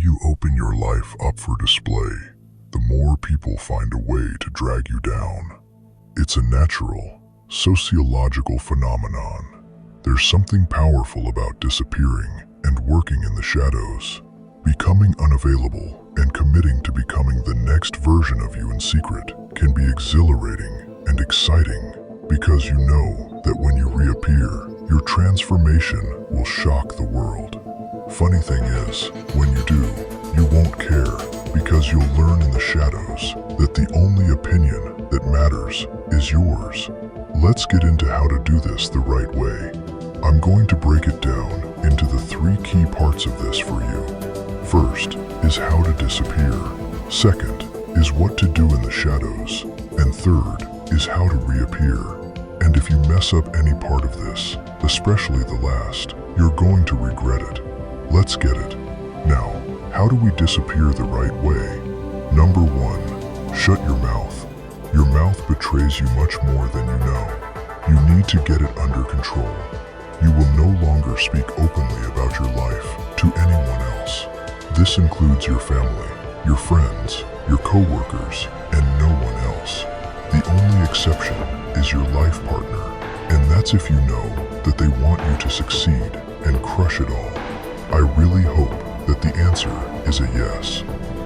you open your life up for display, the more people find a way to drag you down. It's a natural, sociological phenomenon. There's something powerful about disappearing and working in the shadows, becoming unavailable and committing to becoming the next version of you in secret can be exhilarating and exciting because you know that when you reappear, your transformation will shock the world. Funny thing is, when you do, you won't care because you'll learn in the shadows that the only opinion that matters is yours. Let's get into how to do this the right way. I'm going to break it down into the 3 key parts of this for you. First is how to disappear. Second is what to do in the shadows. And third is how to reappear. And if you mess up any part of this, especially the last, you're going to regret it. Let's get it. Now, how do we disappear the right way? Number 1, shut your mouth. Your mouth betrays you much more than you know. You need to get it under control. You will no longer speak openly about your life to anyone else. This includes your family, your friends, your co-workers, and no one else. The only exception is your life partner, and that's if you know that they want you to succeed and crush it all. I really hope that the answer is a yes.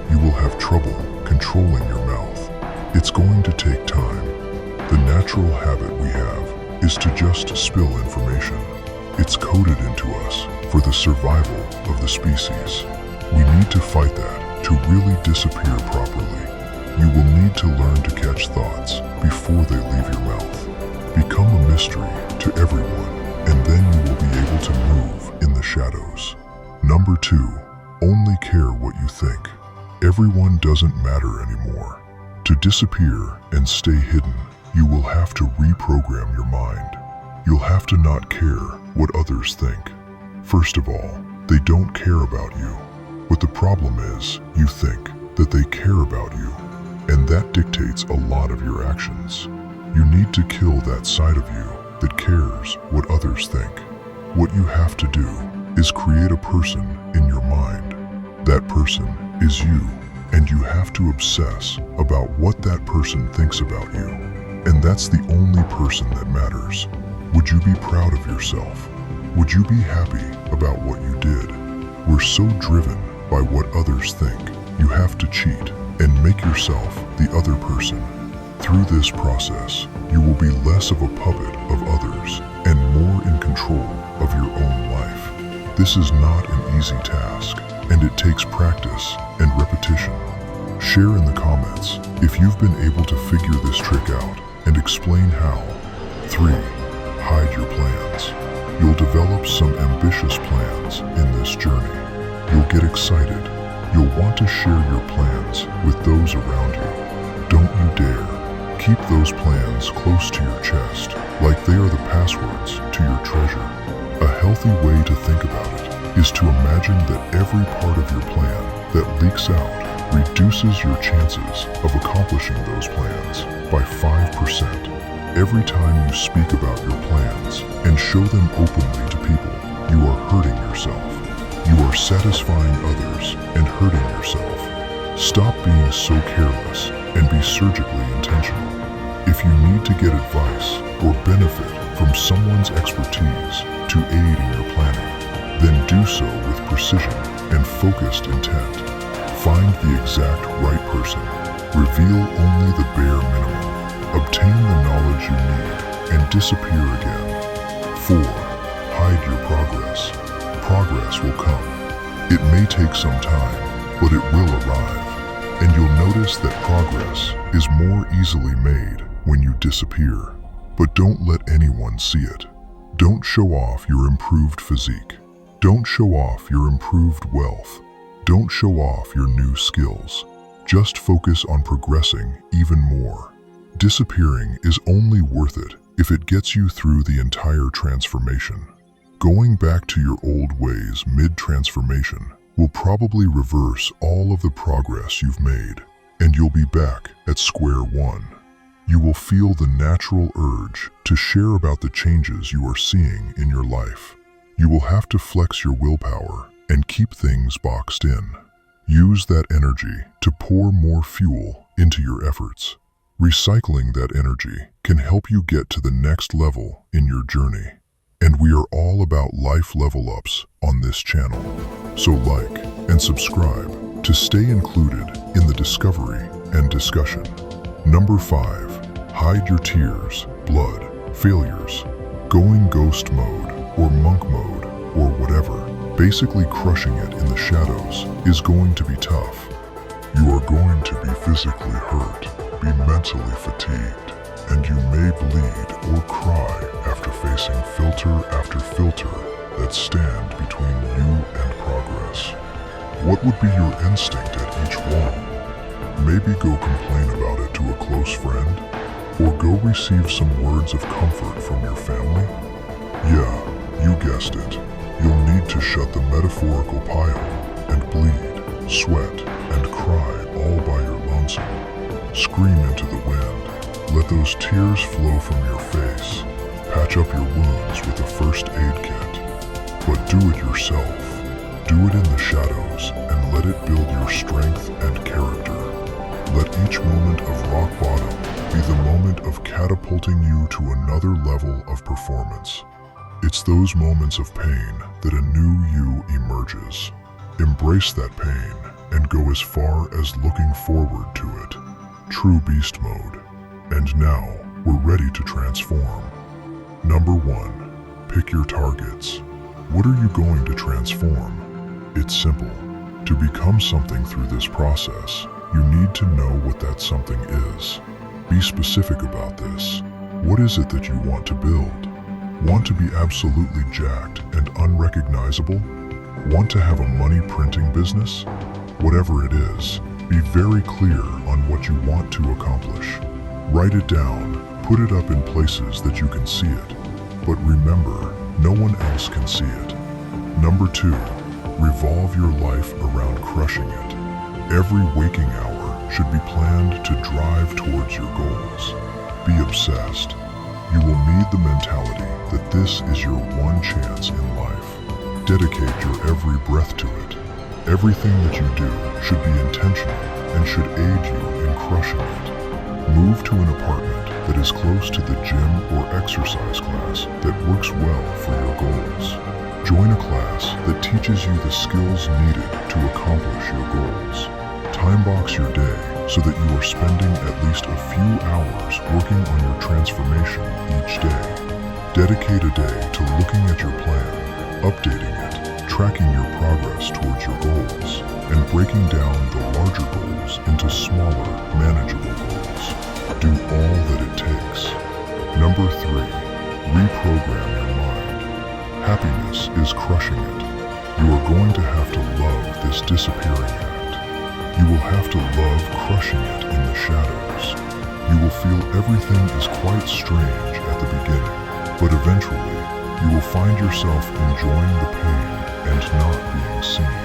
You will have trouble controlling your mouth. It's going to take time. The natural habit we have is to just spill information. It's coded into us for the survival of the species. We need to fight that to really disappear properly. You will need to learn to catch thoughts before they leave your mouth. Become a mystery to everyone, and then you will be able to move in the shadows. Number 2, only care what you think. Everyone doesn't matter anymore. To disappear and stay hidden, you will have to reprogram your mind. You'll have to not care what others think. First of all, they don't care about you. But the problem is, you think that they care about you, and that dictates a lot of your actions. You need to kill that side of you that cares what others think. What you have to do is create a person in your mind. That person is you, and you have to obsess about what that person thinks about you. And that's the only person that matters. Would you be proud of yourself? Would you be happy about what you did? We're so driven by what others think. You have to cheat and make yourself the other person. Through this process, you will be less of a puppet of others and more in control of your own life. This is not an easy task, and it takes practice and repetition. Share in the comments if you've been able to figure this trick out and explain how. 3, hide your plans. You'll develop some ambitious plans in this journey. You'll get excited. You'll want to share your plans with those around you. Don't you dare. Keep those plans close to your chest, like they are the passwords to your treasure. A healthy way to think about it is to imagine that every part of your plan that leaks out reduces your chances of accomplishing those plans by 5%. Every time you speak about your plans and show them openly to people, you are hurting yourself. You are satisfying others and hurting yourself. Stop being so careless and be surgically intentional. If you need to get advice or benefit from someone's expertise to aid in your planning, then do so with precision and focused intent. Find the exact right person. Reveal only the bare minimum. Obtain the knowledge you need and disappear again. 4, hide your progress. Progress will come. It may take some time, but it will arrive. And you'll notice that progress is more easily made when you disappear. But don't let anyone see it. Don't show off your improved physique. Don't show off your improved wealth. Don't show off your new skills. Just focus on progressing even more. Disappearing is only worth it if it gets you through the entire transformation. Going back to your old ways mid-transformation will probably reverse all of the progress you've made, and you'll be back at square one. You will feel the natural urge to share about the changes you are seeing in your life. You will have to flex your willpower and keep things boxed in. Use that energy to pour more fuel into your efforts. Recycling that energy can help you get to the next level in your journey. And we are all about life level ups on this channel. So like and subscribe to stay included in the discovery and discussion. Number 5. Hide your tears, blood, failures. Going ghost mode or monk mode or whatever, basically crushing it in the shadows, is going to be tough. You are going to be physically hurt, be mentally fatigued, and you may bleed or cry after facing filter after filter that stand between you and progress. What would be your instinct at each one? Maybe go complain about it to a close friend, or go receive some words of comfort from your family? Yeah, you guessed it. You'll need to shut the metaphorical pile and bleed, sweat, and cry all by your lonesome. Scream into the wind. Let those tears flow from your face. Patch up your wounds with a first aid kit. But do it yourself. Do it in the shadows and let it build your strength and character. Let each moment of rock bottom be the moment of catapulting you to another level of performance. It's those moments of pain that a new you emerges. Embrace that pain and go as far as looking forward to it. True beast mode. And now, we're ready to transform. Number 1. Pick your targets. What are you going to transform? It's simple. To become something through this process, you need to know what that something is. Be specific about this. What is it that you want to build? Want to be absolutely jacked and unrecognizable? Want to have a money printing business? Whatever it is, be very clear on what you want to accomplish. Write it down, put it up in places that you can see it. But remember, no one else can see it. Number 2, revolve your life around crushing it. Every waking hour should be planned to drive towards your goals. Be obsessed. You will need the mentality that this is your one chance in life. Dedicate your every breath to it. Everything that you do should be intentional and should aid you in crushing it. Move to an apartment that is close to the gym or exercise class that works well for your goals. Join a class that teaches you the skills needed to accomplish your goals. Time box your day so that you are spending at least a few hours working on your transformation each day. Dedicate a day to looking at your plan, updating it, tracking your progress towards your goals, and breaking down the larger goals into smaller, manageable goals. Do all that it takes. Number 3, reprogram your mind. Happiness is crushing it. You are going to have to love this disappearing act. You will have to love crushing it in the shadows. You will feel everything is quite strange at the beginning, but eventually you will find yourself enjoying the pain and not being seen.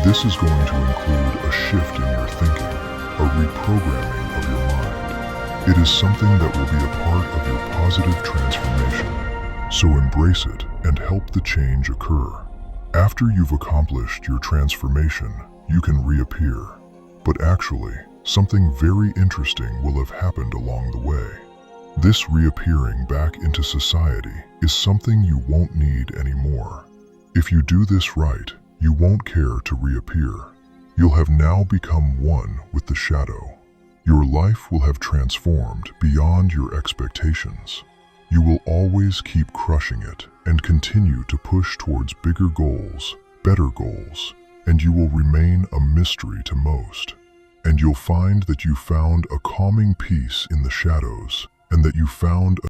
This is going to include a shift in your thinking, a reprogramming of your mind. It is something that will be a part of your positive transformation. So embrace it and help the change occur. After you've accomplished your transformation, you can reappear. But actually, something very interesting will have happened along the way. This reappearing back into society is something you won't need anymore. If you do this right, you won't care to reappear. You'll have now become one with the shadow. Your life will have transformed beyond your expectations. You will always keep crushing it and continue to push towards bigger goals, better goals, and you will remain a mystery to most. And you'll find that you found a calming peace in the shadows, and that you found a